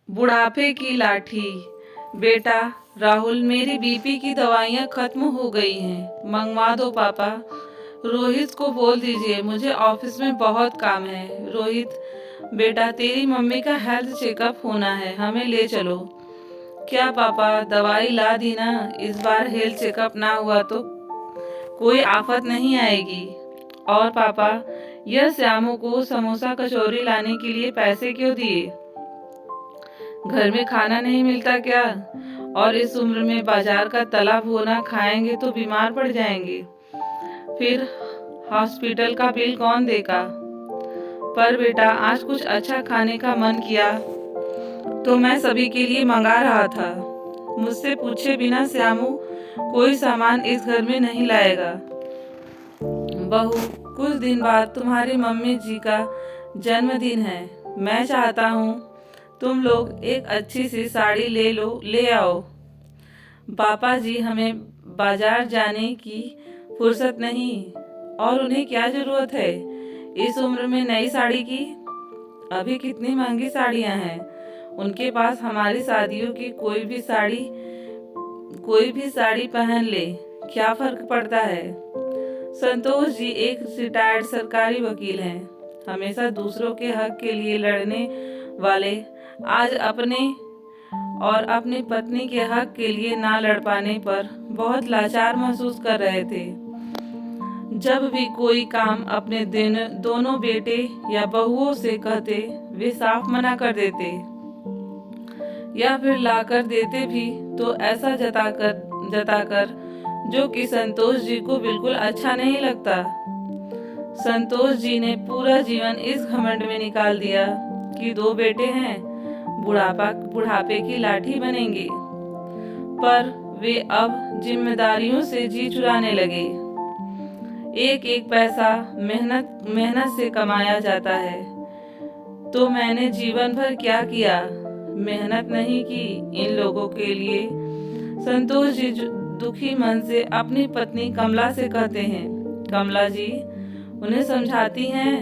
बुढ़ापे की लाठी। बेटा राहुल, मेरी बीपी की दवाइयाँ खत्म हो गई हैं, मंगवा दो पापा। रोहित को बोल दीजिए, मुझे ऑफिस में बहुत काम है। रोहित, बेटा तेरी मम्मी का हेल्थ चेकअप होना है, हमें ले चलो। क्या पापा, दवाई ला दी ना? इस बार हेल्थ चेकअप ना हुआ तो कोई आफत नहीं आएगी। और पापा, यह श्यामू को समोसा कचौरी लाने के लिए पैसे क्यों दिए? घर में खाना नहीं मिलता क्या? और इस उम्र में बाजार का तला भुना खाएंगे तो बीमार पड़ जाएंगे। फिर हॉस्पिटल का बिल कौन देगा? पर बेटा, आज कुछ अच्छा खाने का मन किया तो मैं सभी के लिए मंगा रहा था। मुझसे पूछे बिना श्यामू कोई सामान इस घर में नहीं लाएगा। बहू, कुछ दिन बाद तुम्हारी मम्मी जी का जन्मदिन है। मैं चाहता हूँ तुम लोग एक अच्छी सी साड़ी ले आओ। पापा जी, हमें बाजार जाने की फुर्सत नहीं। और उन्हें क्या जरूरत है इस उम्र में नई साड़ी की? अभी कितनी महंगी साड़ियाँ हैं उनके पास। हमारी शादियों की कोई भी साड़ी पहन ले, क्या फर्क पड़ता है? संतोष जी एक रिटायर्ड सरकारी वकील हैं, हमेशा दूसरों के हक के लिए लड़ने वाले। आज अपने और अपनी पत्नी के हक के लिए ना लड़ पाने पर बहुत लाचार महसूस कर रहे थे। जब भी कोई काम अपने दोनों बेटे या बहुओं से कहते, वे साफ मना कर देते, या फिर लाकर देते भी तो ऐसा जताकर जो कि संतोष जी को बिल्कुल अच्छा नहीं लगता। संतोष जी ने पूरा जीवन इस घमंड में निकाल दिया कि 2 बेटे हैं, बुढ़ापे की लाठी बनेंगे। पर वे अब जिम्मेदारियों से जी चुराने लगे। एक एक पैसा मेहनत से कमाया जाता है। तो मैंने जीवन भर क्या किया? मेहनत नहीं की इन लोगों के लिए। संतोष जी दुखी मन से अपनी पत्नी कमला से कहते हैं, कमला जी, उन्हें समझाती हैं,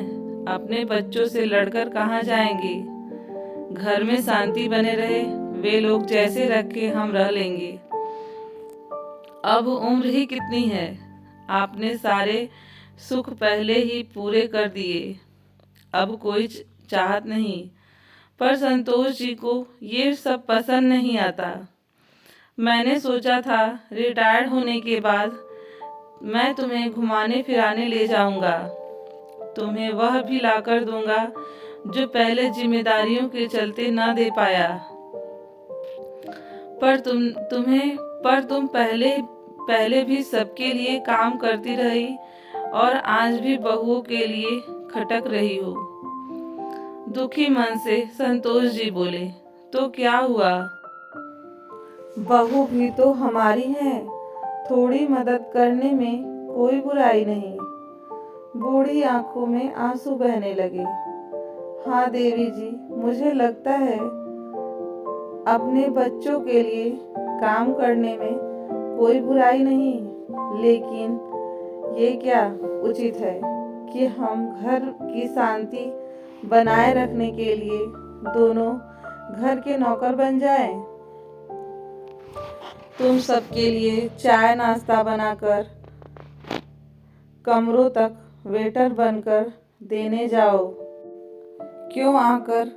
अपने बच्चों से लड़कर कहाँ जाएंगे। घर में शांति बने रहे, वे लोग जैसे रखे हम रह लेंगे। अब उम्र ही कितनी है, आपने सारे सुख पहले ही पूरे कर दिए, अब कोई चाहत नहीं। पर संतोष जी को ये सब पसंद नहीं आता। मैंने सोचा था रिटायर्ड होने के बाद मैं तुम्हें घुमाने फिराने ले जाऊंगा, तुम्हें वह भी लाकर दूंगा जो पहले जिम्मेदारियों के चलते ना दे पाया। पर तुम पहले भी सबके लिए काम करती रही और आज भी बहुओं के लिए खटक रही हो। दुखी मन से संतोष जी बोले, तो क्या हुआ? बहू भी तो हमारी है, थोड़ी मदद करने में कोई बुराई नहीं। बूढ़ी आंखों में आंसू बहने लगे। हाँ देवी जी, मुझे लगता है अपने बच्चों के लिए काम करने में कोई बुराई नहीं, लेकिन ये क्या उचित है कि हम घर की शांति बनाए रखने के लिए दोनों घर के नौकर बन जाएं। तुम सबके लिए चाय नाश्ता बनाकर कमरों तक वेटर बनकर देने जाओ। क्यों आकर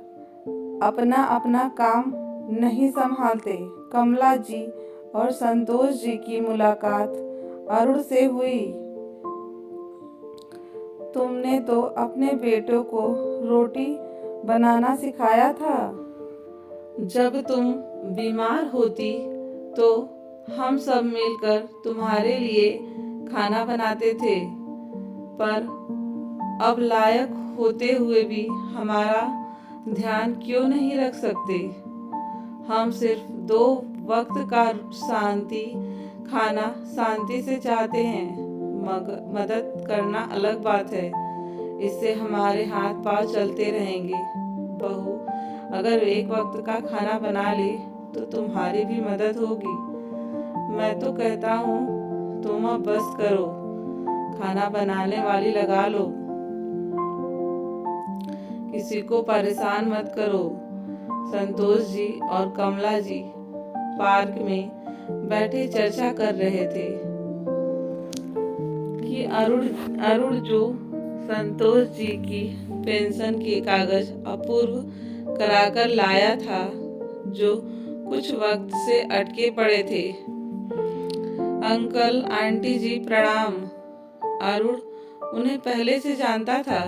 अपना अपना काम नहीं संभालते? कमला जी और संतोष जी की मुलाकात अरुण से हुई। तुमने तो अपने बेटों को रोटी बनाना सिखाया था। जब तुम बीमार होती तो हम सब मिलकर तुम्हारे लिए खाना बनाते थे, पर अब लायक होते हुए भी हमारा ध्यान क्यों नहीं रख सकते? हम सिर्फ 2 वक्त का खाना शांति से चाहते हैं। मदद करना अलग बात है, इससे हमारे हाथ पांव चलते रहेंगे। बहू, अगर एक वक्त का खाना बना ले तो तुम्हारी भी मदद होगी। मैं तो कहता हूँ तुम अब बस करो, खाना बनाने वाली लगा लो, किसी को परेशान मत करो। संतोष जी और कमला जी पार्क में बैठे चर्चा कर रहे थे कि अरुण जो संतोष जी की पेंशन के कागज अपूर्व कराकर लाया था, जो कुछ वक्त से अटके पड़े थे। अंकल आंटी जी प्रणाम। अरुण उन्हें पहले से जानता था।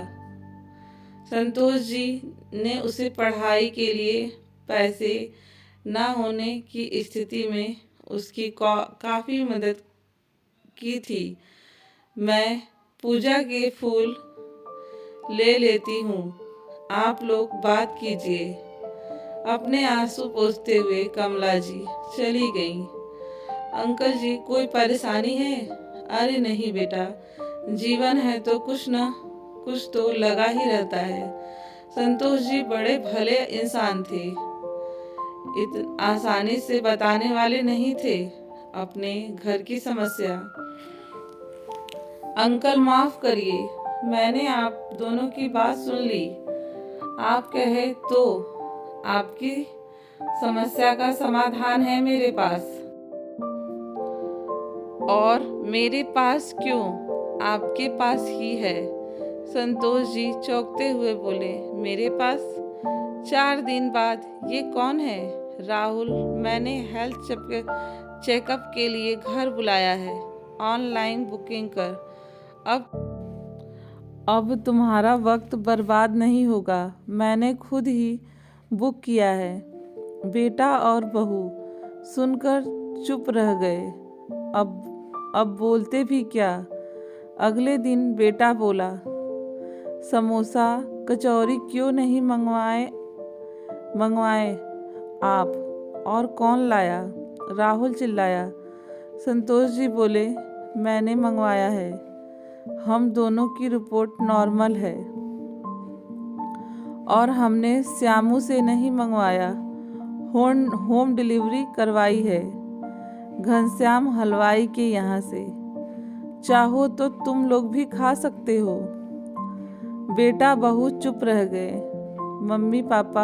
संतोष जी ने उसे पढ़ाई के लिए पैसे न होने की स्थिति में उसकी काफ़ी मदद की थी। मैं पूजा के फूल ले लेती हूँ, आप लोग बात कीजिए। अपने आंसू पोंछते हुए कमला जी चली गईं। अंकल जी कोई परेशानी है? अरे नहीं बेटा, जीवन है तो कुछ न कुछ तो लगा ही रहता है। संतोष जी बड़े भले इंसान थे, आसानी से बताने वाले नहीं थे अपने घर की समस्या। अंकल माफ करिए, मैंने आप दोनों की बात सुन ली। आप कहे तो आपकी समस्या का समाधान है मेरे पास। और मेरे पास क्यों, आपके पास ही है। संतोष जी चौंकते हुए बोले, मेरे पास? 4 दिन बाद ये कौन है? राहुल, मैंने हेल्थ चेकअप के लिए घर बुलाया है। ऑनलाइन बुकिंग कर। अब तुम्हारा वक्त बर्बाद नहीं होगा, मैंने खुद ही बुक किया है। बेटा और बहू सुनकर चुप रह गए। अब बोलते भी क्या। अगले दिन बेटा बोला, समोसा कचौरी क्यों नहीं मंगवाए आप? और कौन लाया? राहुल चिल्लाया। संतोष जी बोले, मैंने मंगवाया है। हम दोनों की रिपोर्ट नॉर्मल है। और हमने श्यामू से नहीं मंगवाया, होम डिलीवरी करवाई है, घनश्याम हलवाई के यहाँ से। चाहो तो तुम लोग भी खा सकते हो। बेटा बहू चुप रह गए। मम्मी पापा,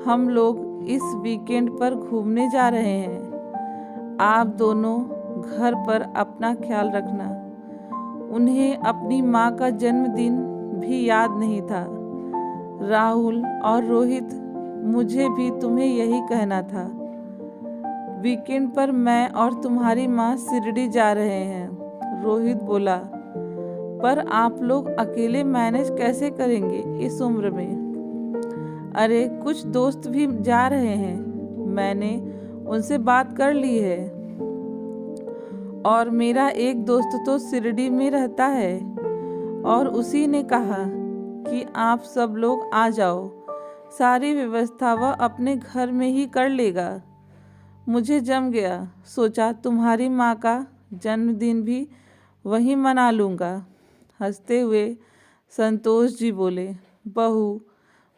हम लोग इस वीकेंड पर घूमने जा रहे हैं। आप दोनों घर पर अपना ख्याल रखना। उन्हें अपनी माँ का जन्मदिन भी याद नहीं था। राहुल और रोहित, मुझे भी तुम्हें यही कहना था। वीकेंड पर मैं और तुम्हारी माँ शिरडी जा रहे हैं। रोहित बोला, पर आप लोग अकेले मैनेज कैसे करेंगे इस उम्र में? अरे कुछ दोस्त भी जा रहे हैं, मैंने उनसे बात कर ली है। और मेरा एक दोस्त तो शिरडी में रहता है और उसी ने कहा कि आप सब लोग आ जाओ, सारी व्यवस्था वह अपने घर में ही कर लेगा। मुझे जम गया, सोचा तुम्हारी माँ का जन्मदिन भी वहीं मना लूँगा। हंसते हुए संतोष जी बोले। बहू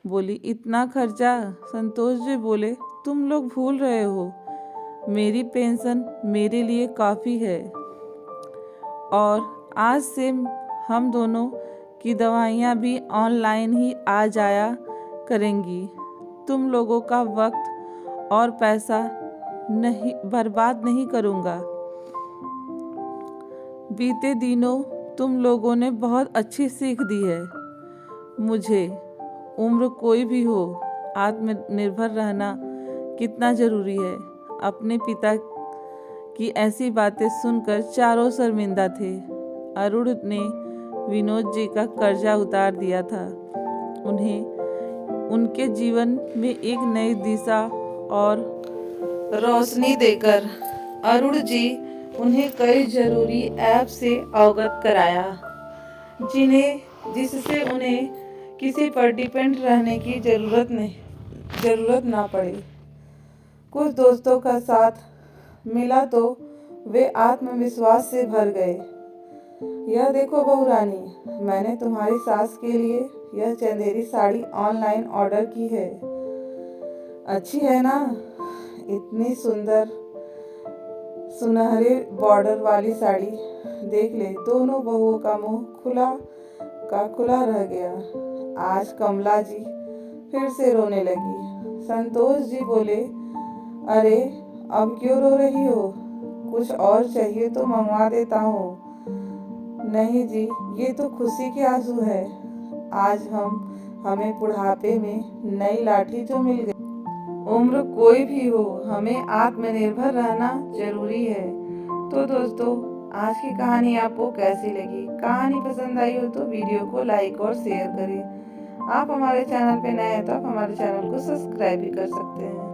बोली, इतना खर्चा? संतोष जी बोले, तुम लोग भूल रहे हो, मेरी पेंशन मेरे लिए काफ़ी है। और आज से हम दोनों की दवाइयाँ भी ऑनलाइन ही आ जाया करेंगी। तुम लोगों का वक्त और पैसा नहीं बर्बाद नहीं करूँगा। बीते दिनों तुम लोगों ने बहुत अच्छी सीख दी है मुझे। उम्र कोई भी हो, आत्मनिर्भर रहना कितना ज़रूरी है। अपने पिता की ऐसी बातें सुनकर चारों शर्मिंदा थे। अरुण ने विनोद जी का कर्जा उतार दिया था। उन्हें उनके जीवन में एक नई दिशा और रोशनी देकर अरुण जी उन्हें कई जरूरी ऐप से अवगत कराया, जिससे उन्हें किसी पर डिपेंड रहने की जरूरत ना पड़े। कुछ दोस्तों का साथ मिला तो वे आत्मविश्वास से भर गए। यह देखो बहू रानी, मैंने तुम्हारी सास के लिए यह चंदेरी साड़ी ऑनलाइन ऑर्डर की है। अच्छी है ना? इतनी सुंदर सुनहरे बॉर्डर वाली साड़ी देख ले। दोनों बहुओं का मुंह खुला रह गया। आज कमला जी फिर से रोने लगी। संतोष जी बोले, अरे अब क्यों रो रही हो? कुछ और चाहिए तो मंगवा देता हूँ। नहीं जी, ये तो खुशी के आंसू है। आज हमें बुढ़ापे में नई लाठी जो मिल गई। उम्र कोई भी हो, हमें आत्मनिर्भर रहना जरूरी है। तो दोस्तों, आज की कहानी आपको कैसी लगी? कहानी पसंद आई हो तो वीडियो को लाइक और शेयर करें। आप हमारे चैनल पे नए हैं तो आप हमारे चैनल को सब्सक्राइब भी कर सकते हैं।